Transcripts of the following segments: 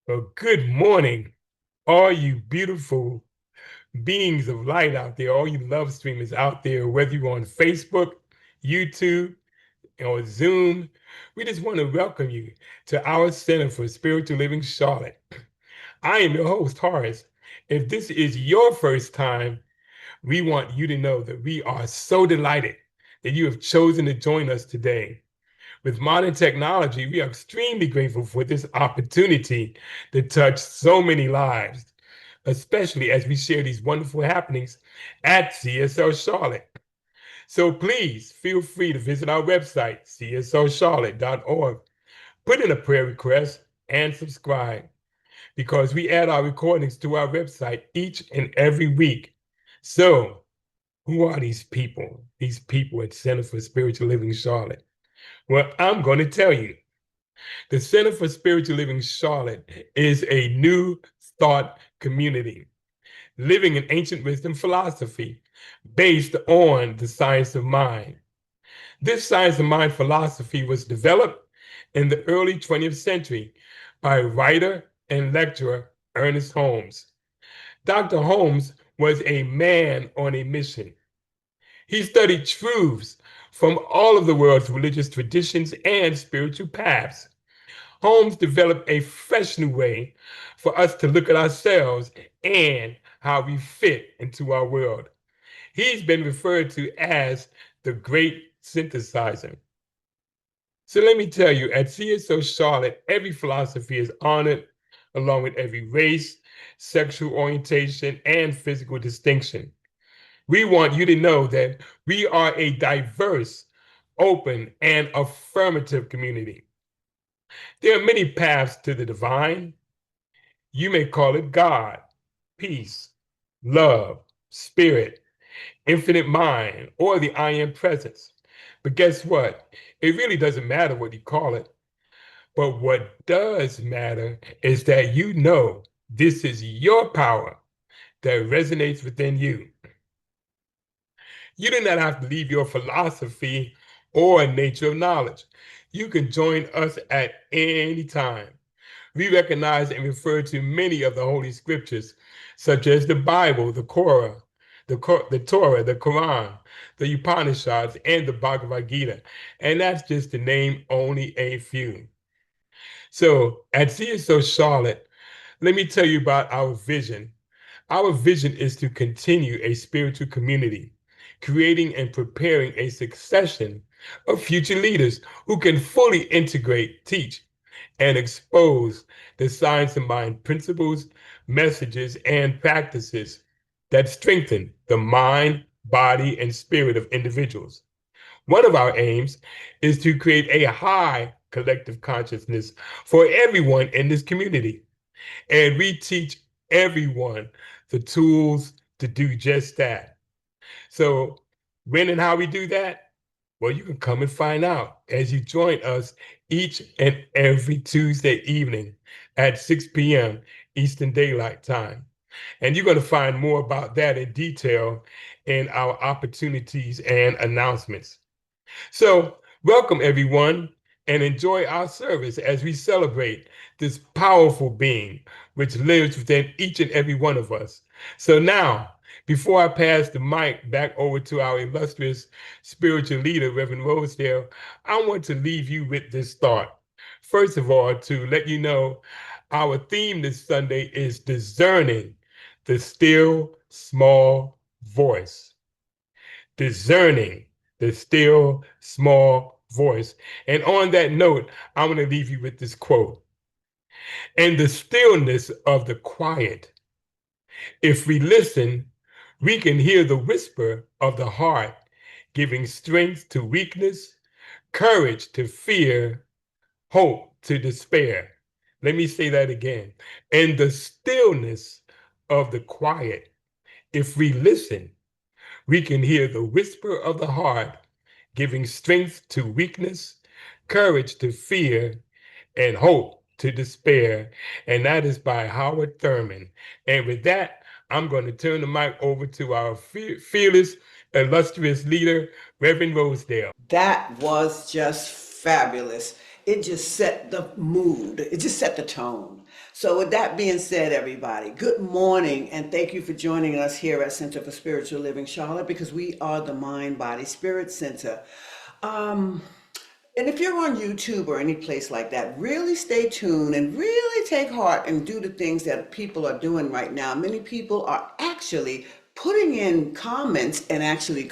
Well, good morning, all you beautiful beings of light out there, all you love streamers out there, whether you're on Facebook, YouTube, or Zoom. We just want to welcome you to our Center for Spiritual Living Charlotte. I am your host, Horace. If this is your first time, we want you to know that we are so delighted that you have chosen to join us today. With modern technology, we are extremely grateful for this opportunity to touch so many lives, especially as we share these wonderful happenings at CSO Charlotte. So please feel free to visit our website, csoCharlotte.org, put in a prayer request, and subscribe because we add our recordings to our website each and every week. So, who are these people? These people at Center for Spiritual Living Charlotte? Well, I'm going to tell you. The Center for Spiritual Living Charlotte is a new thought community living in ancient wisdom philosophy based on the science of mind. This science of mind philosophy was developed in the early 20th century by writer and lecturer Ernest Holmes. Dr. Holmes was a man on a mission. He studied truths from all of the world's religious traditions and spiritual paths. Holmes developed a fresh new way for us to look at ourselves and how we fit into our world. He's been referred to as the great synthesizer. So let me tell you, at CSO Charlotte, every philosophy is honored along with every race, sexual orientation, and physical distinction. We want you to know that we are a diverse, open, and affirmative community. There are many paths to the divine. You may call it God, peace, love, spirit, infinite mind, or the I am presence. But guess what? It really doesn't matter what you call it. But what does matter is that you know this is your power that resonates within you. You do not have to leave your philosophy or nature of knowledge. You can join us at any time. We recognize and refer to many of the Holy Scriptures, such as the Bible, the Torah, the Torah, the Quran, the Upanishads, and the Bhagavad Gita. And that's just to name only a few. So at CSO Charlotte, let me tell you about our vision. Our vision is to continue a spiritual community, creating and preparing a succession of future leaders who can fully integrate, teach, and expose the science of mind principles, messages, and practices that strengthen the mind, body, and spirit of individuals. One of our aims is to create a high collective consciousness for everyone in this community. And we teach everyone the tools to do just that. So, when and how we do that? Well, you can come and find out as you join us each and every Tuesday evening at 6 p.m. Eastern Daylight Time. And you're going to find more about that in detail in our opportunities and announcements. So, welcome everyone and enjoy our service as we celebrate this powerful being which lives within each and every one of us. So, now, before I pass the mic back over to our illustrious spiritual leader, Reverend Rosedale, I want to leave you with this thought. First of all, to let you know, our theme this Sunday is discerning the still small voice. Discerning the still small voice. And on that note, I'm going to leave you with this quote. In the stillness of the quiet, if we listen, we can hear the whisper of the heart, giving strength to weakness, courage to fear, hope to despair. Let me say that again. In the stillness of the quiet, if we listen, we can hear the whisper of the heart, giving strength to weakness, courage to fear, and hope to despair. And that is by Howard Thurman. And with that, I'm going to turn the mic over to our fearless, illustrious leader, Reverend Rosedale. That was just fabulous. it just set the mood. It just set the tone. So, with that being said, everybody, good morning, and thank you for joining us here at Center for Spiritual Living Charlotte, because we are the Mind Body Spirit Center. Um, and if you're on YouTube or any place like that, really stay tuned and really take heart and do the things that people are doing right now. Many people are actually putting in comments and actually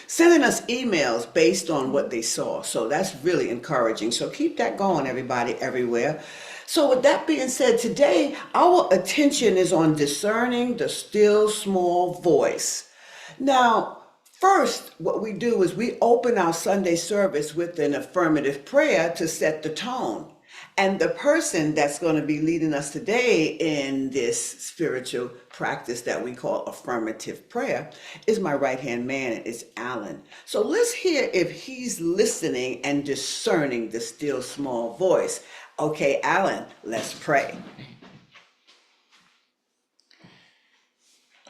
sending us emails based on what they saw. So that's really encouraging. So keep that going, everybody, everywhere. So with that being said, today our attention is on discerning the still small voice. Now, first, what we do is we open our Sunday service with an affirmative prayer to set the tone. And the person that's going to be leading us today in this spiritual practice that we call affirmative prayer is my right hand man. It's Alan. So let's hear if he's listening and discerning the still small voice. Okay, Alan, let's pray.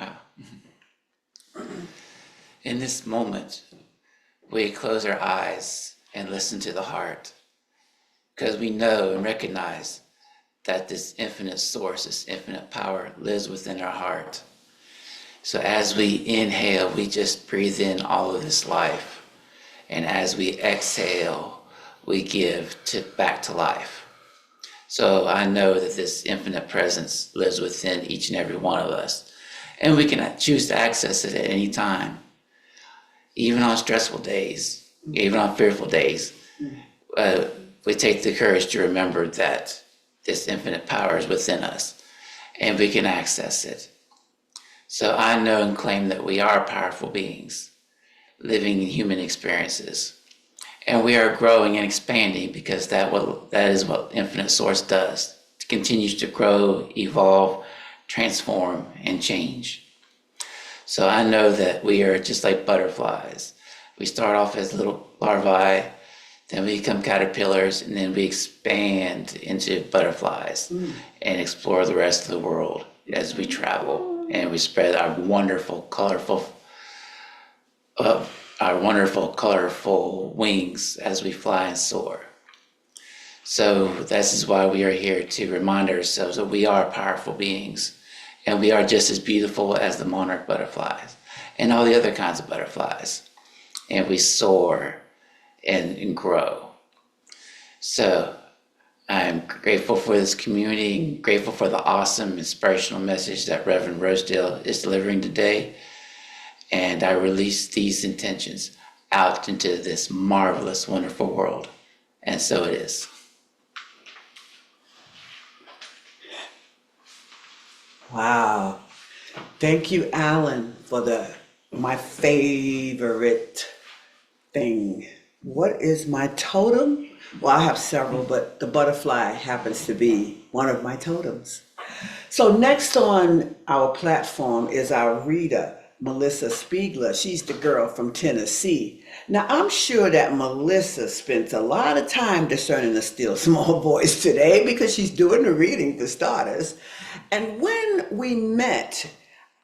Wow. In this moment, we close our eyes and listen to the heart, because we know and recognize that this infinite source, this infinite power lives within our heart. So as we inhale, we just breathe in all of this life. And as we exhale, we give back to life. So I know that this infinite presence lives within each and every one of us. And we can choose to access it at any time, even on stressful days, even on fearful days. We take the courage to remember that this infinite power is within us and we can access it. So I know and claim that we are powerful beings living in human experiences. And we are growing and expanding, because that is what Infinite Source does. It continues to grow, evolve, transform, and change. So I know that we are just like butterflies. We start off as little larvae, then we become caterpillars, and then we expand into butterflies and explore the rest of the world as we travel. And we spread our wonderful, colorful wings as we fly and soar. So this is why we are here, to remind ourselves that we are powerful beings, and we are just as beautiful as the monarch butterflies and all the other kinds of butterflies. And we soar and grow. So I'm grateful for this community, grateful for the awesome inspirational message that Reverend Rosedale is delivering today. And I release these intentions out into this marvelous, wonderful world. And so it is. Wow. Thank you, Alan, for my favorite thing. What is my totem? Well, I have several, but the butterfly happens to be one of my totems. So next on our platform is our reader, Melissa Spiegler. She's the girl from Tennessee. Now, I'm sure that Melissa spent a lot of time discerning the still small voice today, because she's doing the reading for starters. And when we met,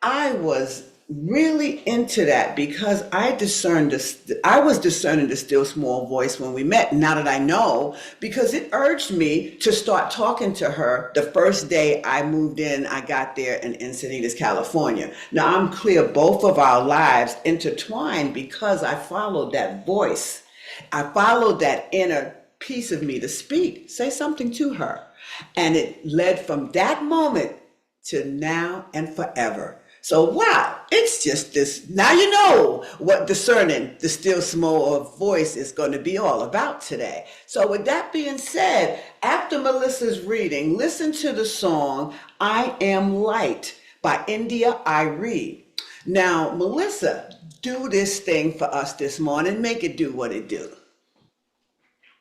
I was really into that, because I was discerning the still small voice when we met, now that I know, because it urged me to start talking to her the first day I moved in. I got there in Encinitas, California. Now, I'm clear both of our lives intertwined, because I followed that voice. I followed that inner piece of me to say something to her. And it led from that moment to now and forever. So, wow, it's just this. Now you know what discerning the still small voice is going to be all about today. So, with that being said, after Melissa's reading, listen to the song I Am Light by Arie. Now, Melissa, do this thing for us this morning. Make it do what it do.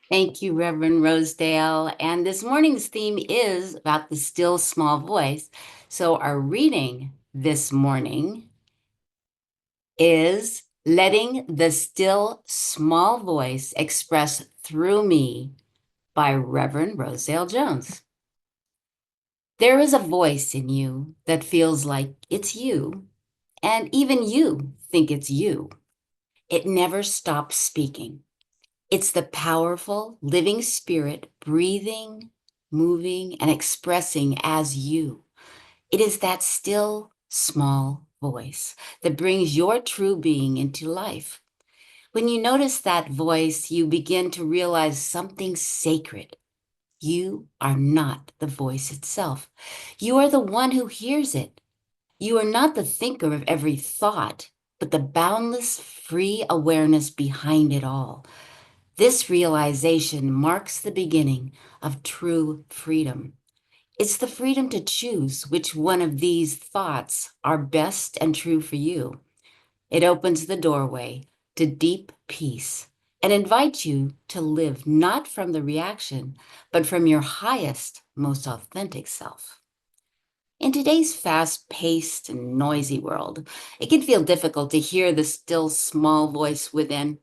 Thank you, Reverend Rosedale. And this morning's theme is about the still small voice. So our reading this morning is Letting the Still Small Voice Express Through Me by Reverend Rosedale Jones. There is a voice in you that feels like it's you, and even you think it's you. It never stops speaking. It's the powerful, living spirit breathing, moving, and expressing as you. It is that still, small voice that brings your true being into life. When you notice that voice, you begin to realize something sacred. You are not the voice itself. You are the one who hears it. You are not the thinker of every thought, but the boundless, free awareness behind it all. This realization marks the beginning of true freedom. It's the freedom to choose which one of these thoughts are best and true for you. It opens the doorway to deep peace and invites you to live not from the reaction, but from your highest, most authentic self. In today's fast-paced and noisy world, it can feel difficult to hear the still small voice within.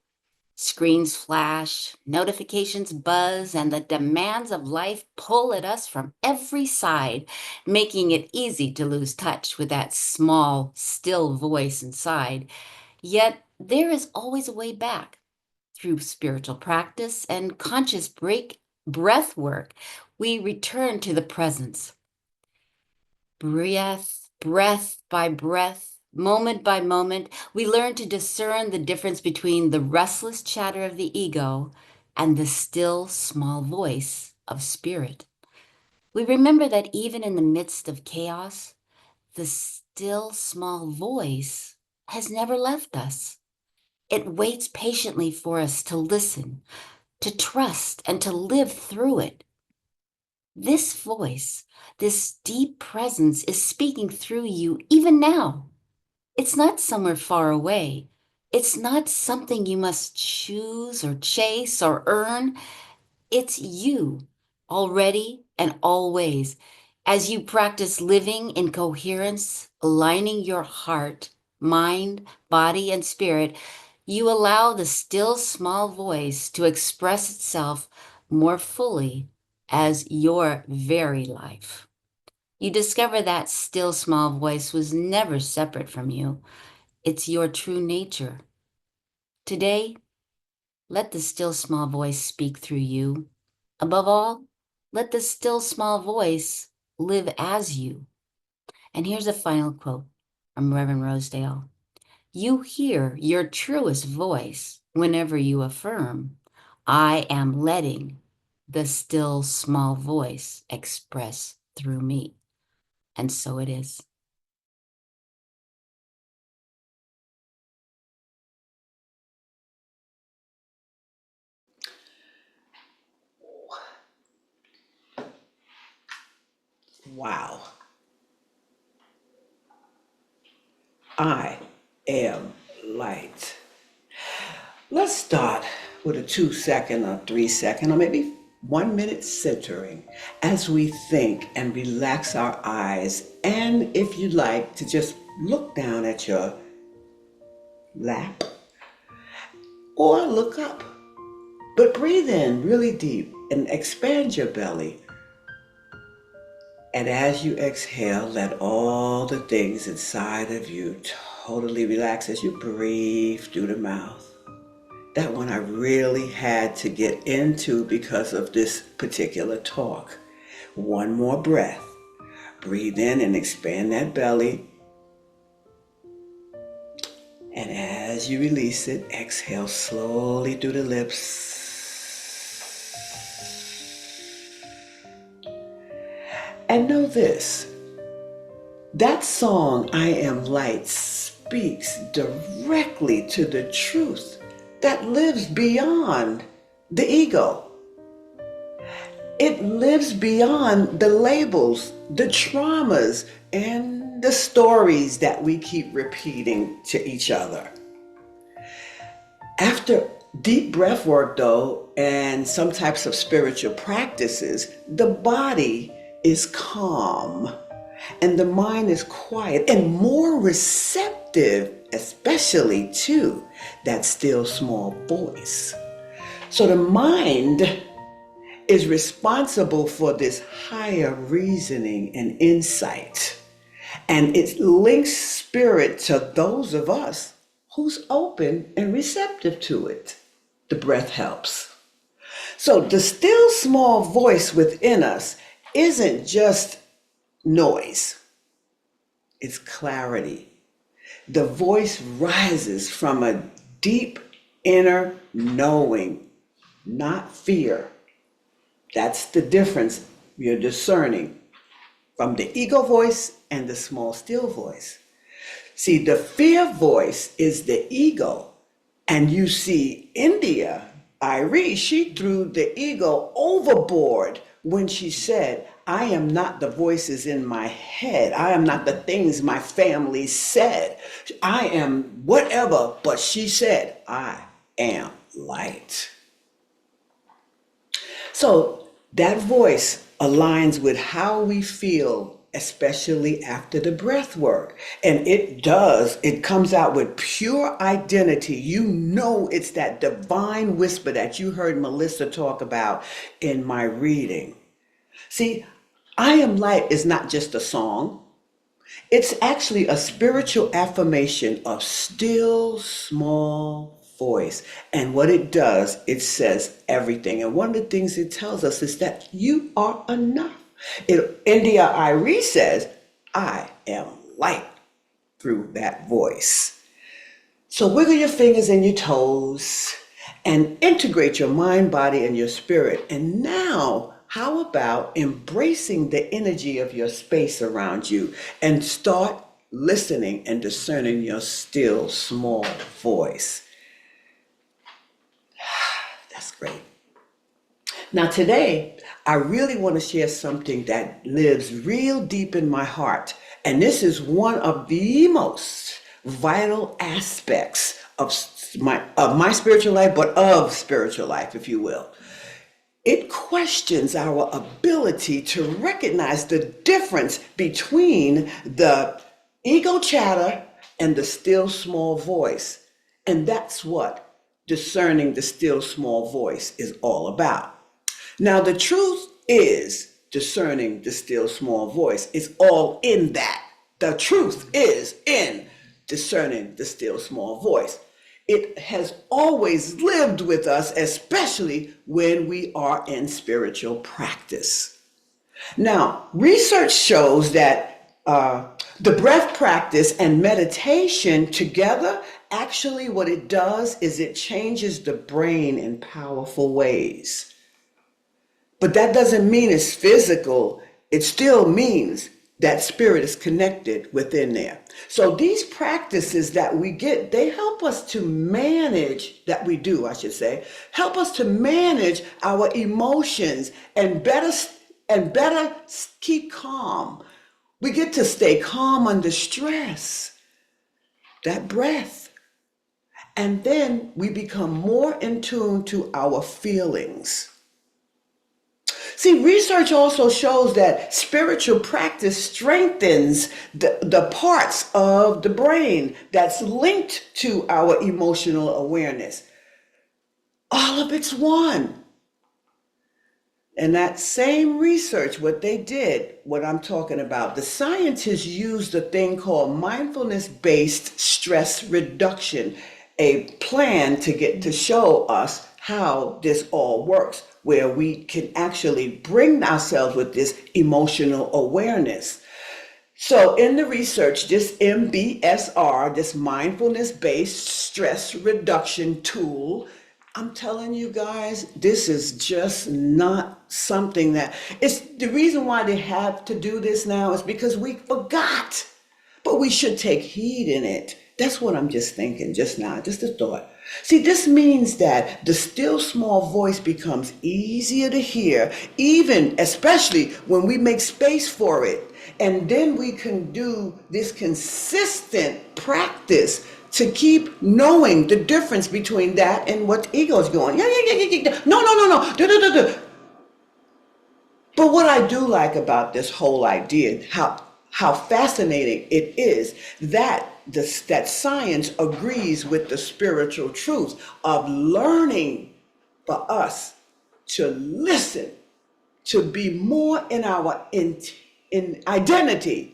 Screens flash, notifications buzz, and the demands of life pull at us from every side, making it easy to lose touch with that small, still voice inside. Yet there is always a way back. Through spiritual practice and conscious breath work, we return to the presence. Breath by breath, moment by moment, we learn to discern the difference between the restless chatter of the ego and the still small voice of spirit. We remember that even in the midst of chaos, the still small voice has never left us. It waits patiently for us to listen, to trust, and to live through it. This voice, this deep presence is speaking through you even now. It's not somewhere far away. It's not something you must choose or chase or earn. It's you, already and always. As you practice living in coherence, aligning your heart, mind, body, and spirit, you allow the still small voice to express itself more fully as your very life. You discover that still small voice was never separate from you. It's your true nature. Today, let the still small voice speak through you. Above all, let the still small voice live as you. And here's a final quote from Reverend Rosedale. You hear your truest voice whenever you affirm, I am letting the still small voice express through me. And so it is. Wow. I am light. Let's start with a 2 second or 3 second or maybe 1 minute centering as we think and relax our eyes. And if you'd like to just look down at your lap or look up, but breathe in really deep and expand your belly. And as you exhale, let all the things inside of you totally relax as you breathe through the mouth. That one I really had to get into because of this particular talk. One more breath. Breathe in and expand that belly. And as you release it, exhale slowly through the lips. And know this, that song, I Am Light, speaks directly to the truth that lives beyond the ego. It lives beyond the labels, the traumas, and the stories that we keep repeating to each other. After deep breath work, though, and some types of spiritual practices, the body is calm and the mind is quiet and more receptive, especially to that still small voice. So the mind is responsible for this higher reasoning and insight. And it links spirit to those of us who's open and receptive to it. the breath helps. So the still small voice within us isn't just noise, it's clarity. The voice rises from a deep inner knowing, not fear. That's the difference you're discerning from the ego voice and the small still voice. See, the fear voice is the ego. And you see India, Arie, she threw the ego overboard when she said, I am not the voices in my head. I am not the things my family said. I am whatever, but she said, I am light. So that voice aligns with how we feel, especially after the breath work. And it comes out with pure identity. You know it's that divine whisper that you heard Melissa talk about in my reading. See, I Am Light is not just a song. It's actually a spiritual affirmation of still small voice. And what it does, it says everything. And one of the things it tells us is that you are enough. India Arie says, I am light through that voice. So wiggle your fingers and your toes and integrate your mind, body, and your spirit. And now, how about embracing the energy of your space around you and start listening and discerning your still small voice? That's great. Now today, I really want to share something that lives real deep in my heart. And this is one of the most vital aspects of my spiritual life, but of spiritual life, if you will. It questions our ability to recognize the difference between the ego chatter and the still small voice. And that's what discerning the still small voice is all about. Now, the truth is discerning the still small voice is all in that. The truth is in discerning the still small voice. It has always lived with us, especially when we are in spiritual practice. Now, research shows that the breath practice and meditation together, actually what it does is it changes the brain in powerful ways. But that doesn't mean it's physical. It still means that spirit is connected within there. So these practices that we get, they help us to manage, help us to manage our emotions and better keep calm. We get to stay calm under stress. That breath. And then we become more in tune to our feelings. See, research also shows that spiritual practice strengthens the parts of the brain that's linked to our emotional awareness. All of it's one. And that same research, what they did, what I'm talking about, the scientists used a thing called mindfulness-based stress reduction, a plan to show us how this all works, where we can actually bring ourselves with this emotional awareness. So in the research, this MBSR, this mindfulness-based stress reduction tool, I'm telling you guys, this is just not something that, it's the reason why they have to do this now is because we forgot, but we should take heed in it. That's what I'm just thinking just now, just a thought. See, this means that the still small voice becomes easier to hear, especially when we make space for it. And then we can do this consistent practice to keep knowing the difference between that and what the ego is going. Yeah. No. But what I do like about this whole idea, how fascinating it is that that science agrees with the spiritual truth of learning for us to listen, to be more in our in identity,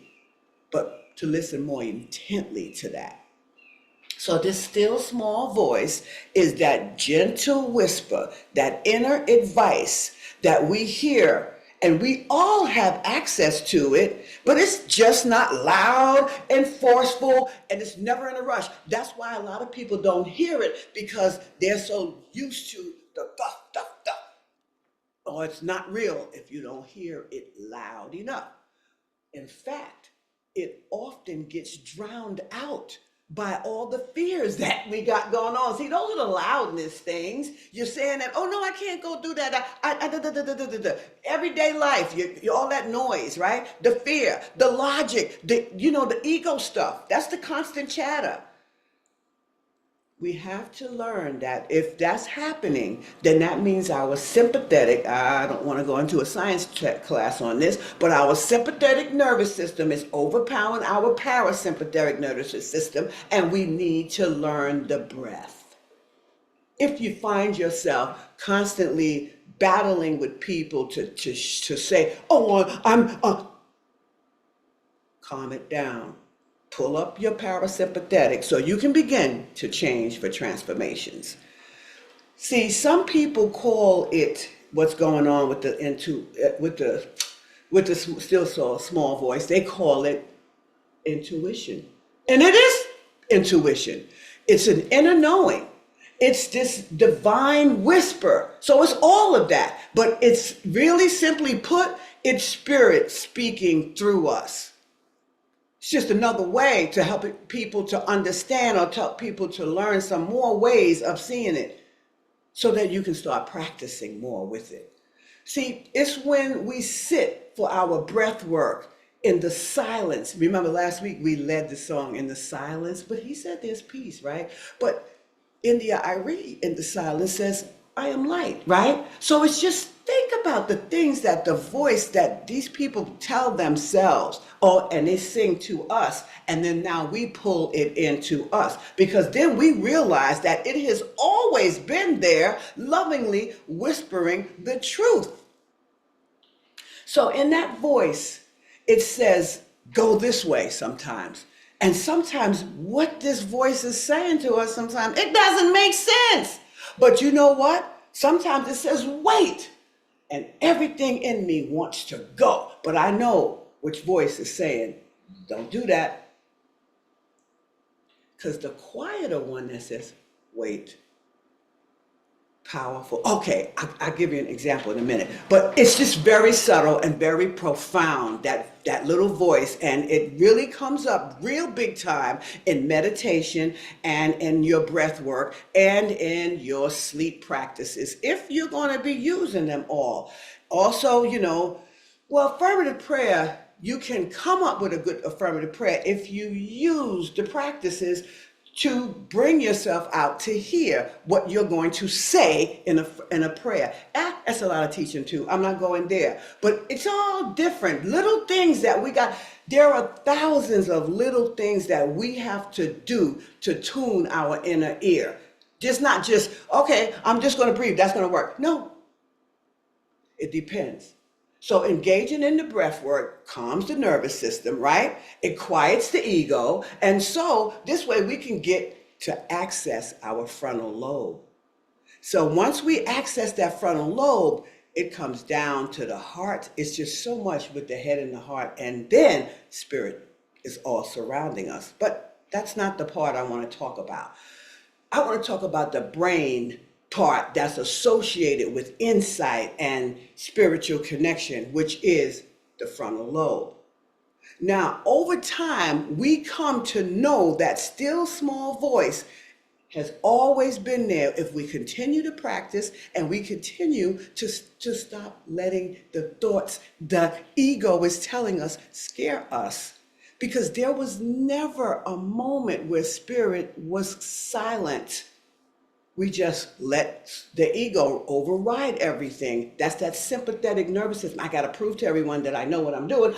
but to listen more intently to that. So this still small voice is that gentle whisper, that inner advice that we hear, and we all have access to it, but it's just not loud and forceful, and it's never in a rush. That's why a lot of people don't hear it, because they're so used to the duff, duff, duff. Or it's not real if you don't hear it loud enough. In fact, it often gets drowned out by all the fears that we got going on. See, those are the loudness things. You're saying that, oh no, I can't go do that. Everyday life, all that noise, right? The fear, the logic, the ego stuff. That's the constant chatter. We have to learn that if that's happening, then that means our sympathetic, I don't want to go into a science class on this, but our sympathetic nervous system is overpowering our parasympathetic nervous system, and we need to learn the breath. If you find yourself constantly battling with people to say, oh, calm it down. Pull up your parasympathetic so you can begin to change for transformations. See, some people call it what's going on with the still so small voice. They call it intuition, and it is intuition. It's an inner knowing. It's this divine whisper. So it's all of that, but it's really simply put, it's spirit speaking through us. It's just another way to help people to understand, or to help people to learn some more ways of seeing it, so that you can start practicing more with it. See, it's when we sit for our breath work in the silence. Remember last week we led the song In the Silence, but he said there's peace, right? But in the Arie, in the silence, says, I am light, right? So it's just, think about the things that the voice that these people tell themselves, and they sing to us, and then now we pull it into us, because then we realize that it has always been there, lovingly whispering the truth. So in that voice, it says, go this way sometimes. And sometimes what this voice is saying to us, sometimes it doesn't make sense. But you know what? Sometimes it says, wait. And everything in me wants to go. But I know which voice is saying, don't do that. Because the quieter one that says, wait, powerful. Okay, I'll give you an example in a minute. But it's just very subtle and very profound, that little voice. And it really comes up real big time in meditation and in your breath work and in your sleep practices, if you're going to be using them all. Also, affirmative prayer, you can come up with a good affirmative prayer if you use the practices to bring yourself out to hear what you're going to say in a prayer. That's a lot of teaching too. I'm not going there. But it's all different. Little things that we got. There are thousands of little things that we have to do to tune our inner ear. Just not just, okay, I'm just going to breathe. That's going to work. No. It depends. So engaging in the breath work calms the nervous system, right? It quiets the ego. And so this way we can get to access our frontal lobe. So once we access that frontal lobe, it comes down to the heart. It's just so much with the head and the heart. And then spirit is all surrounding us. But that's not the part I want to talk about. I want to talk about the brain part that's associated with insight and spiritual connection, which is the frontal lobe. Now, over time, we come to know that still small voice has always been there if we continue to practice and we continue to stop letting the thoughts the ego is telling us scare us. Because there was never a moment where spirit was silent. We just let the ego override everything. That's that sympathetic nervous system. I got to prove to everyone that I know what I'm doing.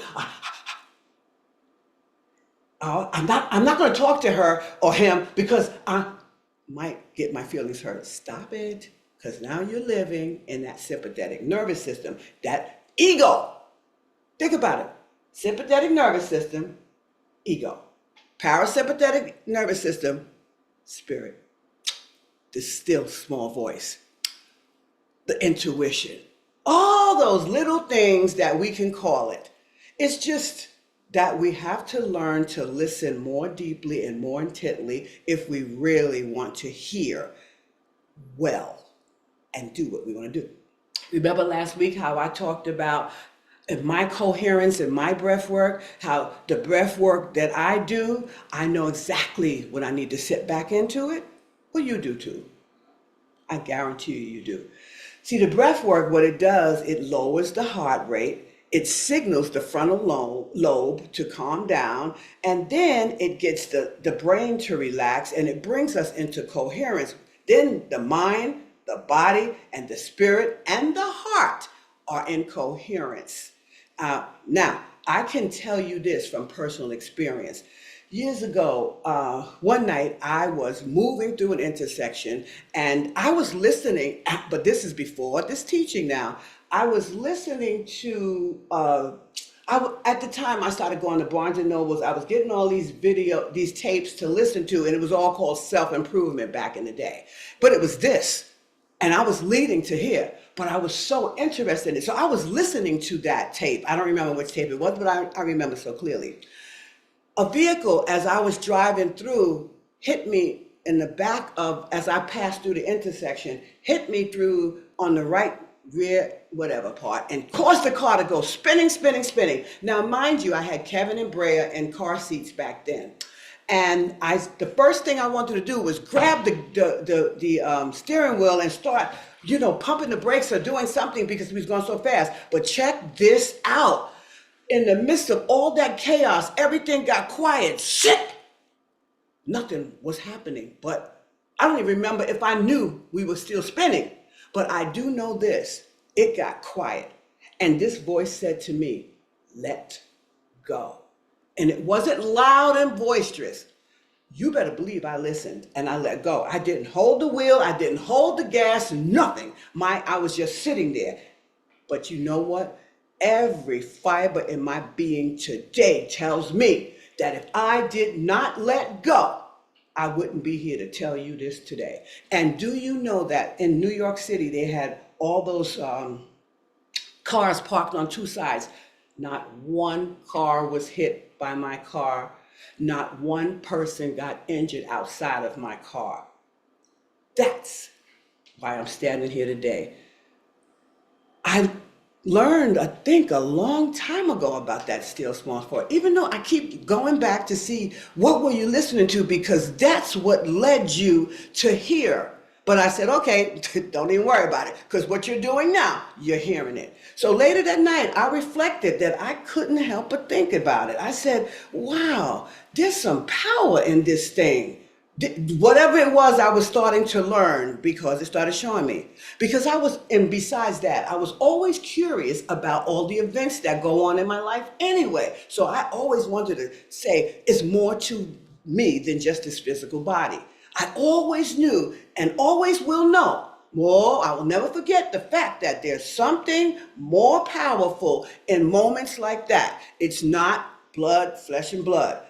I'm not going to talk to her or him because I might get my feelings hurt. Stop it, because now you're living in that sympathetic nervous system, that ego. Think about it. Sympathetic nervous system, ego. Parasympathetic nervous system, spirit, the still small voice, the intuition, all those little things that we can call it. It's just that we have to learn to listen more deeply and more intently if we really want to hear well and do what we want to do. Remember last week how I talked about in my coherence and my breath work, how the breath work that I do, I know exactly when I need to sit back into it? Well, you do too. I guarantee you do. See, the breath work, what it does, it lowers the heart rate, it signals the frontal lobe to calm down, and then it gets the brain to relax, and it brings us into coherence. Then the mind, the body, and the spirit, and the heart are in coherence. Now, I can tell you this from personal experience. Years ago, one night I was moving through an intersection and I was listening, but this is before this teaching now. I was listening to, at the time I started going to Barnes and Nobles. I was getting all these tapes to listen to, and it was all called self-improvement back in the day. But it was this, and I was leading to here, but I was so interested in it. So I was listening to that tape. I don't remember which tape it was, but I remember so clearly. A vehicle, as I was driving through, hit me in the back of, as I passed through the intersection, hit me through on the right rear, whatever part, and caused the car to go spinning, spinning, spinning. Now, mind you, I had Kevin and Brea in car seats back then. And the first thing I wanted to do was grab the steering wheel and start, pumping the brakes or doing something because we was going so fast. But check this out. In the midst of all that chaos, everything got quiet. Shit! Nothing was happening. But I don't even remember if I knew we were still spinning. But I do know this. It got quiet. And this voice said to me, let go. And it wasn't loud and boisterous. You better believe I listened and I let go. I didn't hold the wheel. I didn't hold the gas, nothing. I was just sitting there. But you know what? Every fiber in my being today tells me that if I did not let go, I wouldn't be here to tell you this today. And do you know that in New York City, they had all those cars parked on two sides. Not one car was hit by my car. Not one person got injured outside of my car. That's why I'm standing here today. I learned, I think, a long time ago about that still small voice, even though I keep going back to see what were you listening to, because that's what led you to hear. But I said, okay, don't even worry about it, because what you're doing now, you're hearing it. So later that night, I reflected that I couldn't help but think about it. I said, wow, there's some power in this thing. Whatever it was, I was starting to learn because it started showing me. Because and besides that, I was always curious about all the events that go on in my life anyway. So I always wanted to say, it's more to me than just this physical body. I always knew and always will know. Well, I will never forget the fact that there's something more powerful in moments like that. It's not blood, flesh and blood.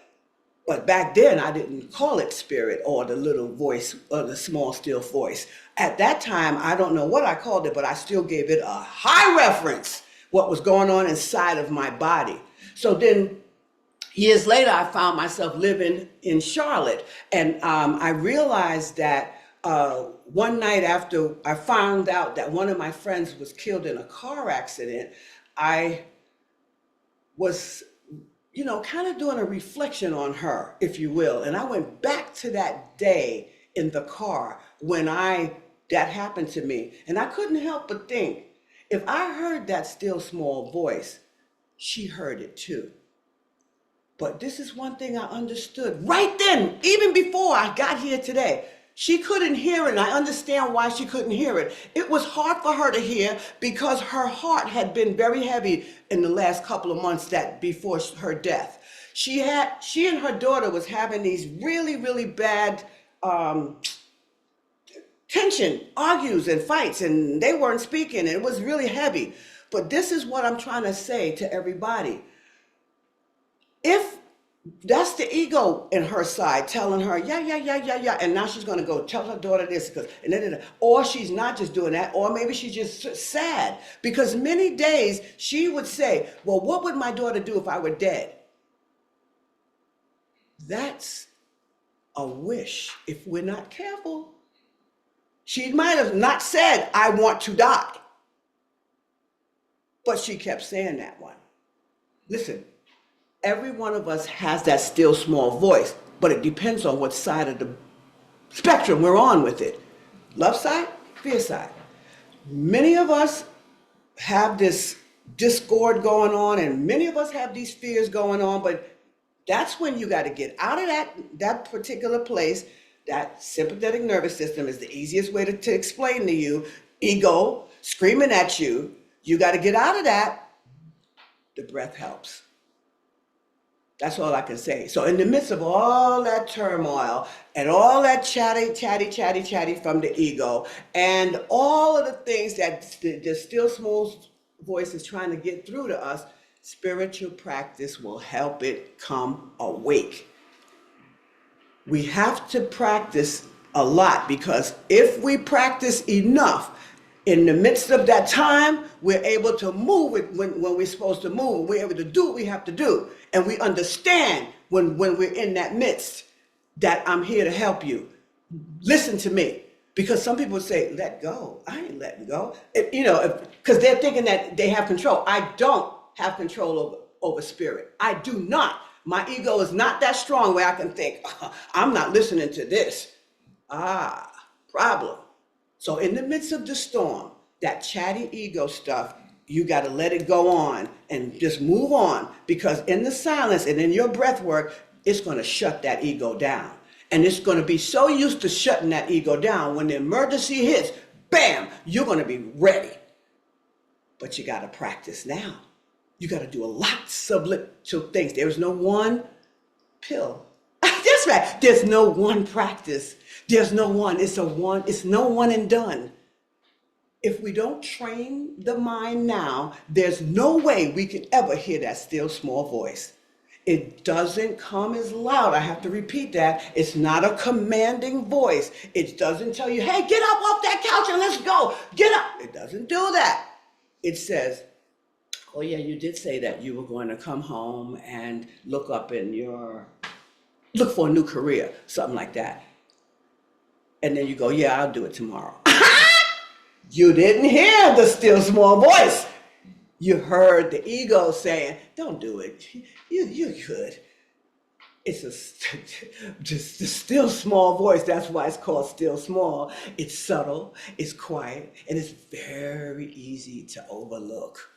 But back then, I didn't call it spirit or the little voice or the small, still voice. At that time, I don't know what I called it, but I still gave it a high reference, what was going on inside of my body. So then years later, I found myself living in Charlotte. And I realized that one night after I found out that one of my friends was killed in a car accident, I was kind of doing a reflection on her, if you will. And I went back to that day in the car when that happened to me. And I couldn't help but think, if I heard that still small voice, she heard it too. But this is one thing I understood right then, even before I got here today. She couldn't hear it, and I understand why she couldn't hear it. It was hard for her to hear because her heart had been very heavy in the last couple of months before her death. She and her daughter was having these really, really bad tension, argues and fights, and they weren't speaking, and it was really heavy. But this is what I'm trying to say to everybody. If That's the ego in her side telling her, yeah, yeah, yeah, yeah, yeah. And now she's going to go tell her daughter this. Or she's not just doing that. Or maybe she's just sad. Because many days she would say, well, what would my daughter do if I were dead? That's a wish if we're not careful. She might have not said, I want to die. But she kept saying that one. Listen, every one of us has that still small voice, but it depends on what side of the spectrum we're on with it. Love side, fear side. Many of us have this discord going on, and many of us have these fears going on, but that's when you got to get out of that particular place. That sympathetic nervous system is the easiest way to explain to you. Ego screaming at you. You got to get out of that. The breath helps. That's all I can say. So in the midst of all that turmoil and all that chatty from the ego and all of the things that the still small voice is trying to get through to us, spiritual practice will help it come awake. We have to practice a lot, because if we practice enough, in the midst of that time, we're able to move it when we're supposed to move. We're able to do what we have to do. And we understand when we're in that midst that I'm here to help you. Listen to me. Because some people say, let go. I ain't letting go. Because they're thinking that they have control. I don't have control over spirit. I do not. My ego is not that strong where I can think, I'm not listening to this. Problem. So in the midst of the storm, that chatty ego stuff, you got to let it go on and just move on, because in the silence and in your breath work, it's going to shut that ego down. And it's going to be so used to shutting that ego down, when the emergency hits, bam, you're going to be ready. But you got to practice now. You got to do a lot of little things. There's no one pill. That's right. There's no one practice. There's no one. It's no one and done. If we don't train the mind now, there's no way we can ever hear that still small voice. It doesn't come as loud. I have to repeat that. It's not a commanding voice. It doesn't tell you, hey, get up off that couch and let's go. Get up. It doesn't do that. It says, oh yeah, you did say that you were going to come home and look for a new career, something like that. And then you go, yeah, I'll do it tomorrow. You didn't hear the still small voice. You heard the ego saying, don't do it. You could. It's just a still small voice. That's why it's called still small. It's subtle, it's quiet, and it's very easy to overlook.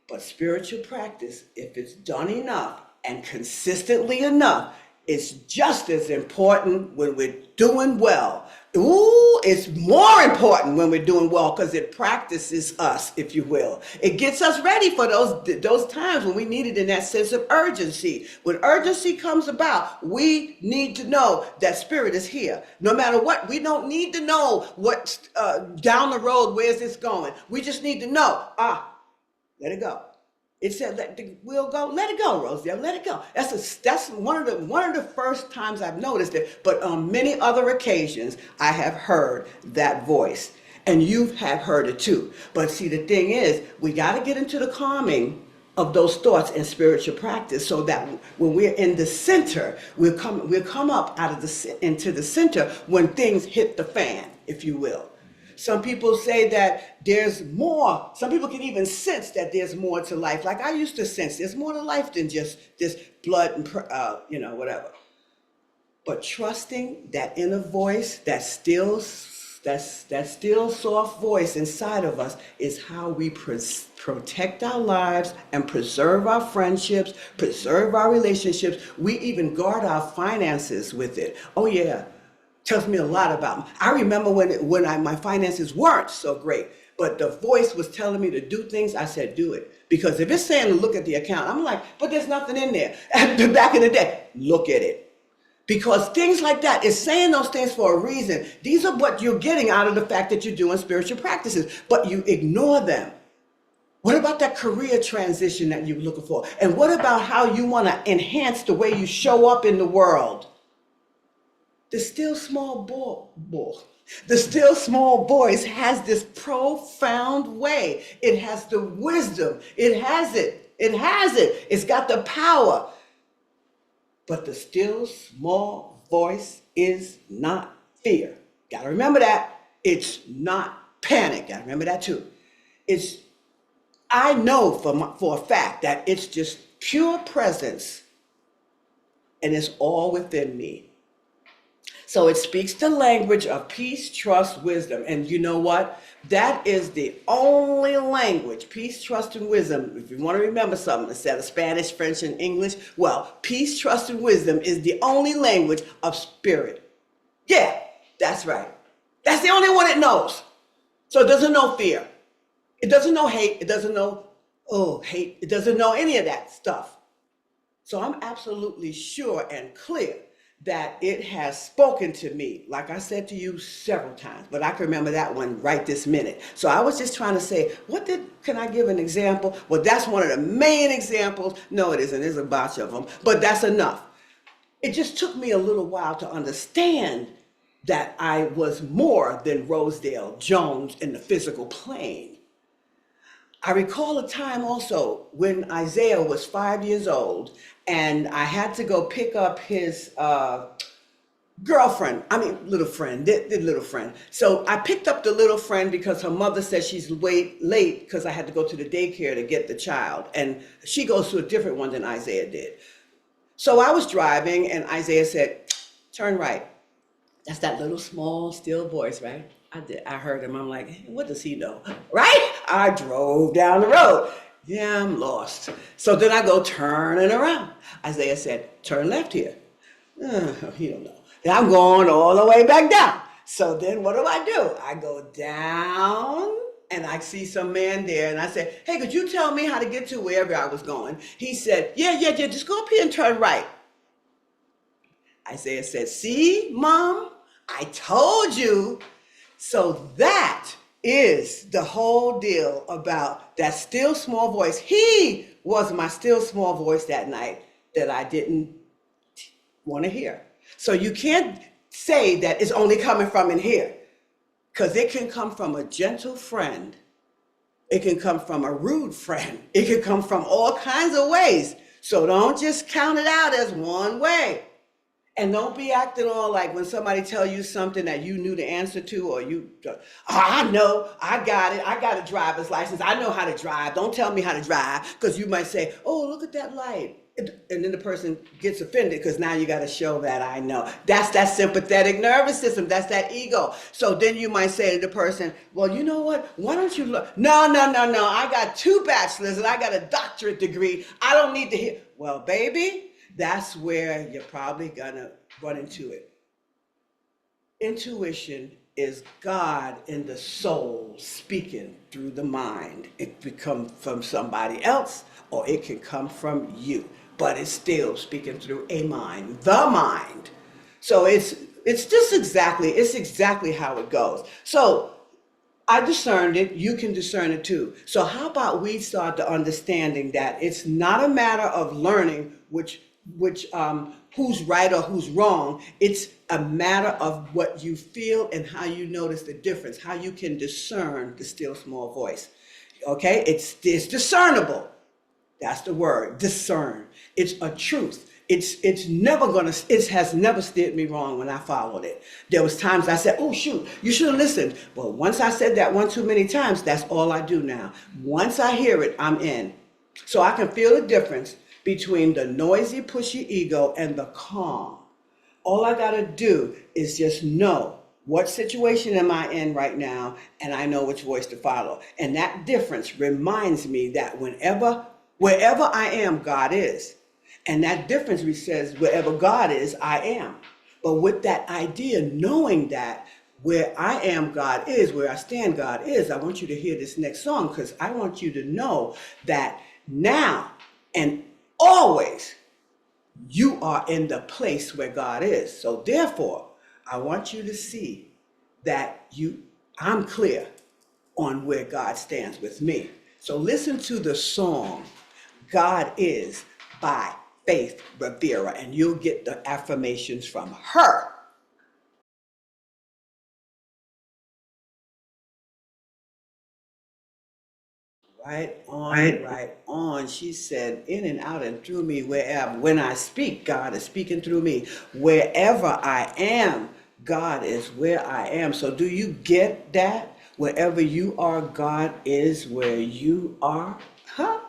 But spiritual practice, if it's done enough and consistently enough, it's just as important when we're doing well. Ooh, it's more important when we're doing well, because it practices us, if you will. It gets us ready for those times when we need it, in that sense of urgency. When urgency comes about, we need to know that spirit is here. No matter what, we don't need to know what's down the road, where's this going. We just need to know, let it go. It said, let the wheel go. Let it go, Rosedale. Let it go. That's one of the first times I've noticed it. But on many other occasions, I have heard that voice, and you have heard it too. But see, the thing is, we got to get into the calming of those thoughts in spiritual practice, so that when we're in the center, we'll come up into the center when things hit the fan, if you will. Some people say that there's more. Some people can even sense that there's more to life. Like I used to sense there's more to life than just this blood and, whatever. But trusting that inner voice, that still soft voice inside of us, is how we protect our lives and preserve our friendships, preserve our relationships. We even guard our finances with it. Oh yeah. Tells me a lot about me. I remember when my finances weren't so great, but the voice was telling me to do things. I said, do it. Because if it's saying to look at the account, I'm like, but there's nothing in there. Back in the day, look at it. Because things like that is saying those things for a reason. These are what you're getting out of the fact that you're doing spiritual practices, but you ignore them. What about that career transition that you're looking for? And what about how you want to enhance the way you show up in the world? The still small the still small voice has this profound way. It has the wisdom. It has it. It has it. It's got the power. But the still small voice is not fear. Got to remember that. It's not panic. Got to remember that too. I know for a fact that it's just pure presence and it's all within me. So it speaks the language of peace, trust, wisdom. And you know what? That is the only language, peace, trust, and wisdom. If you want to remember something instead of Spanish, French, and English, well, peace, trust, and wisdom is the only language of spirit. Yeah, that's right. That's the only one it knows. So it doesn't know fear. It doesn't know hate. It doesn't know, hate. It doesn't know any of that stuff. So I'm absolutely sure and clear that it has spoken to me, like I said to you several times, but I can remember that one right this minute. So I was just trying to say, can I give an example? Well, that's one of the main examples. No, it isn't. There's a bunch of them, but that's enough. It just took me a little while to understand that I was more than Rosedale Jones in the physical plane. I recall a time also when Isaiah was 5 years old and I had to go pick up his little friend. So I picked up the little friend because her mother said she's late because I had to go to the daycare to get the child. And she goes to a different one than Isaiah did. So I was driving and Isaiah said, turn right. That's that little small still voice, right? I heard him. I'm like, what does he know? Right? I drove down the road. Yeah, I'm lost. So then I go turning around. Isaiah said, turn left here. He don't know. Then I'm going all the way back down. So then what do? I go down and I see some man there and I said, hey, could you tell me how to get to wherever I was going? He said, yeah, just go up here and turn right. Isaiah said, see, Mom, I told you. So that is the whole deal about that still small voice. He was my still small voice that night that I didn't want to hear. So you can't say that it's only coming from in here, because it can come from a gentle friend. It can come from a rude friend. It can come from all kinds of ways. So don't just count it out as one way. And don't be acting all like when somebody tell you something that you knew the answer to, or I know, I got it. I got a driver's license. I know how to drive. Don't tell me how to drive, because you might say, oh, look at that light. And then the person gets offended because now you got to show that I know. That's that sympathetic nervous system. That's that ego. So then you might say to the person, well, you know what? Why don't you look? No. I got 2 bachelors and I got a doctorate degree. I don't need to hear. Well, baby, that's where you're probably gonna run into it. Intuition is God in the soul speaking through the mind. It can come from somebody else or it can come from you, but it's still speaking through a mind, the mind. So it's exactly how it goes. So I discerned it, you can discern it too. So how about we start the understanding that it's not a matter of learning who's right or who's wrong. It's a matter of what you feel and how you notice the difference, how you can discern the still small voice. Okay, it's discernible. That's the word, discern. It's a truth. It has never steered me wrong when I followed it. There was times I said, oh shoot, you should have listened. Well, once I said that one too many times, that's all I do now. Once I hear it, I'm in. So I can feel the difference between the noisy, pushy ego and the calm. All I gotta do is just know what situation am I in right now, and I know which voice to follow. And that difference reminds me that wherever I am, God is. And that difference says wherever God is, I am. But with that idea, knowing that where I am, God is, where I stand, God is, I want you to hear this next song, because I want you to know that now and always you are in the place where God is. So therefore, I want you to see that I'm clear on where God stands with me. So listen to the song, God Is by Faith Rivera, and you'll get the affirmations from her. Right on, right on. She said, in and out and through me, wherever. When I speak, God is speaking through me. Wherever I am, God is where I am. So do you get that? Wherever you are, God is where you are? Huh?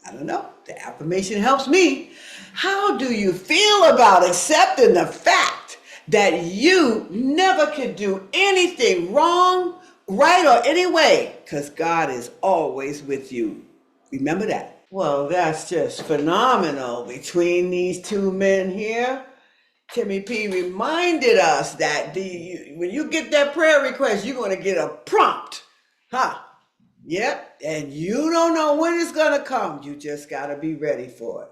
I don't know. The affirmation helps me. How do you feel about accepting the fact that you never can do anything wrong, right, or any way? Because God is always with you. Remember that. Well, that's just phenomenal between these two men here. Timmy P reminded us that when you get that prayer request, you're going to get a prompt. Huh? Yep, and you don't know when it's gonna come. You just gotta be ready for it.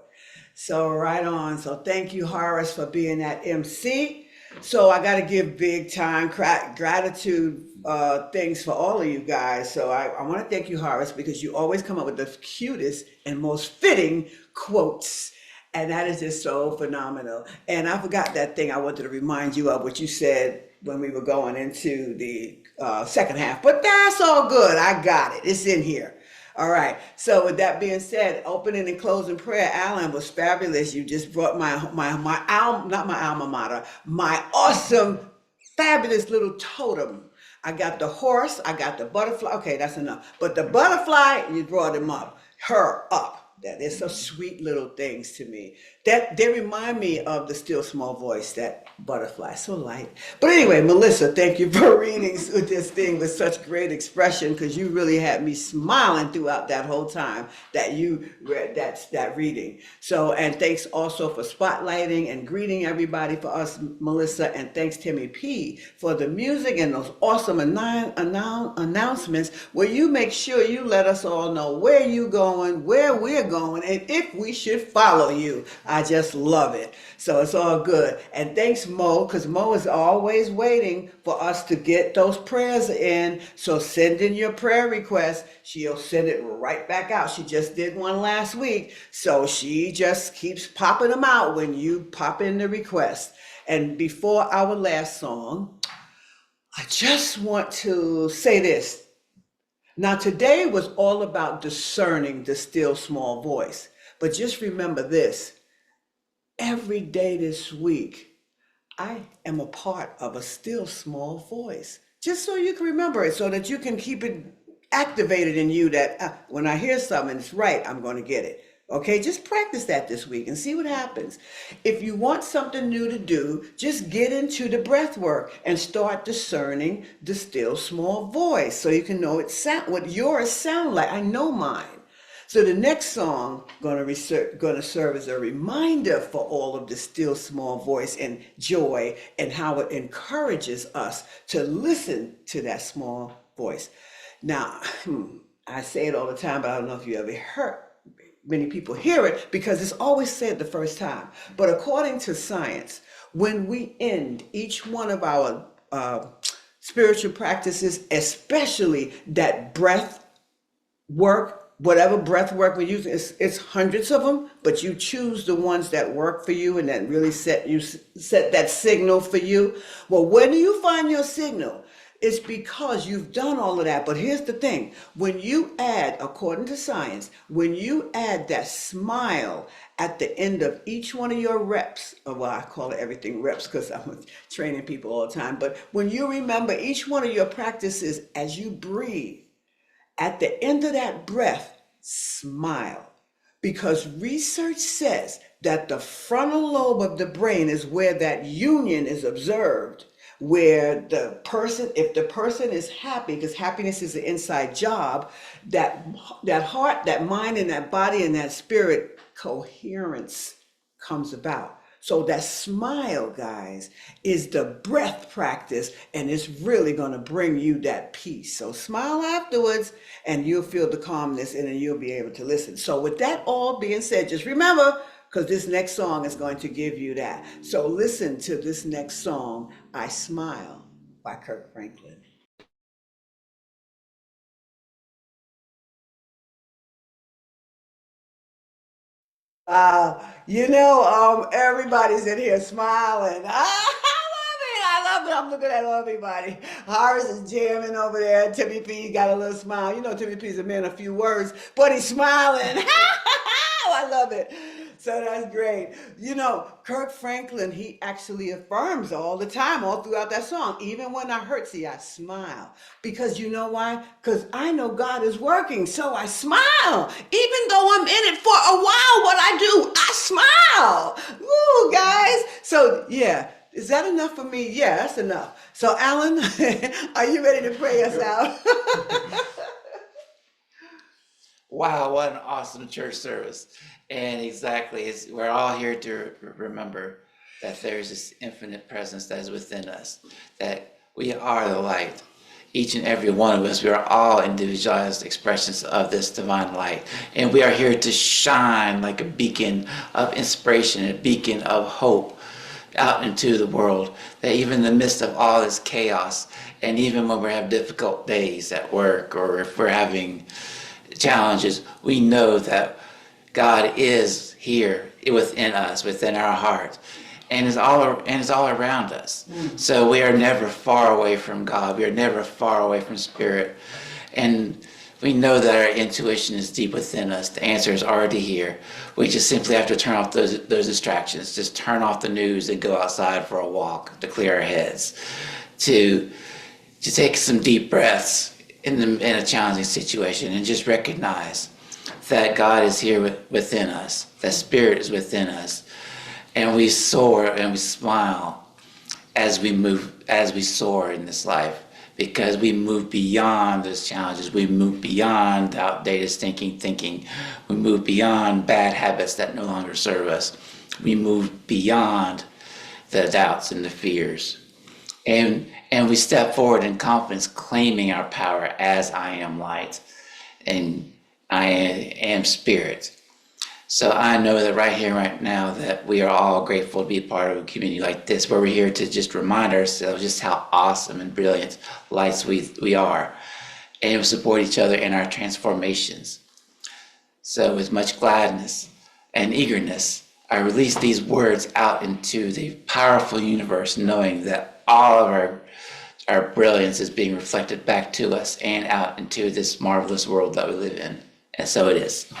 So right on. So thank you, Horace, for being that MC. So I gotta give big time gratitude things for all of you guys. So I want to thank you, Horace, because you always come up with the cutest and most fitting quotes. And that is just so phenomenal. And I forgot that thing I wanted to remind you of, what you said when we were going into the second half. But that's all good. I got it. It's in here. All right. So with that being said, opening and closing prayer, Alan, was fabulous. You just brought not my alma mater, my awesome, fabulous little totem. I got the horse. I got the butterfly. Okay, that's enough. But the butterfly, you brought him up, her up. That is so sweet little things to me. That they remind me of the still small voice, that butterfly, so light. But anyway, Melissa, thank you for reading this thing with such great expression, because you really had me smiling throughout that whole time that you read that reading. So, and thanks also for spotlighting and greeting everybody for us, Melissa, and thanks Timmy P for the music and those awesome announcements where you make sure you let us all know where you going, where we're going, and if we should follow you. I just love it. So it's all good. And thanks, Mo, because Mo is always waiting for us to get those prayers in. So send in your prayer requests. She'll send it right back out. She just did one last week. So she just keeps popping them out when you pop in the request. And before our last song, I just want to say this. Now, today was all about discerning the still small voice. But just remember this, every day this week, I am a part of a still small voice. Just so you can remember it, so that you can keep it activated in you that when I hear something, it's right, I'm going to get it. Okay, just practice that this week and see what happens. If you want something new to do, just get into the breath work and start discerning the still small voice so you can know what yours sound like. I know mine. So the next song going to serve as a reminder for all of the still small voice and joy, and how it encourages us to listen to that small voice. Now, I say it all the time, but I don't know if you ever heard many people hear it, because it's always said the first time. But according to science, when we end each one of our spiritual practices, especially that breath work, whatever breath work we use, it's hundreds of them, but you choose the ones that work for you and that really set that signal for you. Well, when do you find your signal? It's because you've done all of that. But here's the thing, when you add, according to science, when you add that smile at the end of each one of your reps, or well, I call it everything reps because I'm training people all the time, but when you remember each one of your practices as you breathe, at the end of that breath, smile. Because research says that the frontal lobe of the brain is where that union is observed, where if the person is happy, because happiness is an inside job, that heart, that mind, and that body and that spirit coherence comes about. So that smile, guys, is the breath practice, and it's really going to bring you that peace. So smile afterwards, and you'll feel the calmness, and then you'll be able to listen. So with that all being said, just remember, because this next song is going to give you that. So listen to this next song, I Smile by Kirk Franklin. Everybody's in here smiling. I love it. I'm looking at everybody. Horace is jamming over there. Timmy P got a little smile. Timmy P's a man of few words, but he's smiling. I love it. So that's great. Kirk Franklin, he actually affirms all the time, all throughout that song. Even when I hurt, see, I smile. Because you know why? Because I know God is working, so I smile. Even though I'm in it for a while, what I do, I smile. Woo, guys. So, yeah. Is that enough for me? Yeah, that's enough. So, Alan, are you ready to pray us out? Wow, what an awesome church service. And exactly, we're all here to remember that there's this infinite presence that is within us, that we are the light. Each and every one of us, we are all individualized expressions of this divine light. And we are here to shine like a beacon of inspiration, a beacon of hope out into the world, that even in the midst of all this chaos, and even when we have difficult days at work, or if we're having challenges, we know that God is here within us, within our heart, and is all around us. So we are never far away from God. We are never far away from Spirit, and we know that our intuition is deep within us. The answer is already here. We just simply have to turn off those distractions. Just turn off the news and go outside for a walk to clear our heads, to take some deep breaths in a challenging situation, and just recognize that God is here within us, that Spirit is within us, and we soar and we smile as we soar in this life, because we move beyond those challenges. We move beyond outdated thinking. We move beyond bad habits that no longer serve us. We move beyond the doubts and the fears. And we step forward in confidence, claiming our power as I am light and I am spirit. So I know that right here, right now, that we are all grateful to be part of a community like this, where we're here to just remind ourselves just how awesome and brilliant lights we are, and we support each other in our transformations. So with much gladness and eagerness, I release these words out into the powerful universe, knowing that all of our brilliance is being reflected back to us and out into this marvelous world that we live in. And so it is.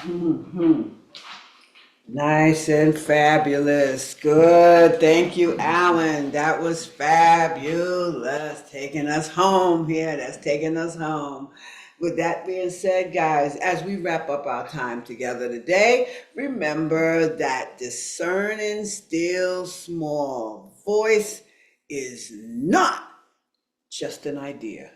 Nice and fabulous. Good. Thank you, Alan. That was fabulous. Taking us home here. That's taking us home. With that being said, guys, as we wrap up our time together today, remember that discerning still small voice is not just an idea.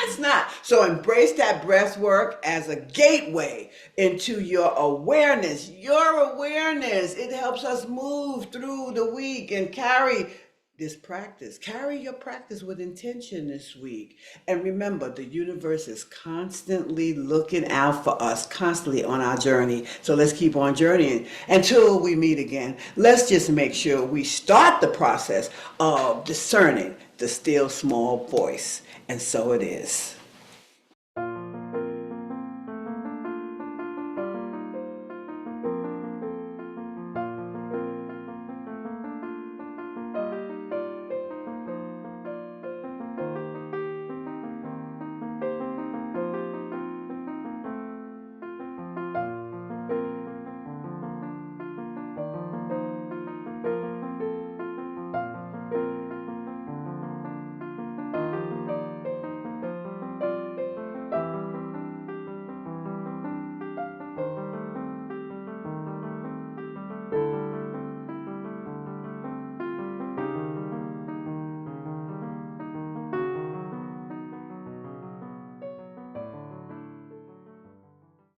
It's not. So embrace that breath work as a gateway into your awareness. Your awareness. It helps us move through the week and carry this practice. Carry your practice with intention this week. And remember, the universe is constantly looking out for us, constantly on our journey. So let's keep on journeying until we meet again. Let's just make sure we start the process of discerning the still small voice. And so it is.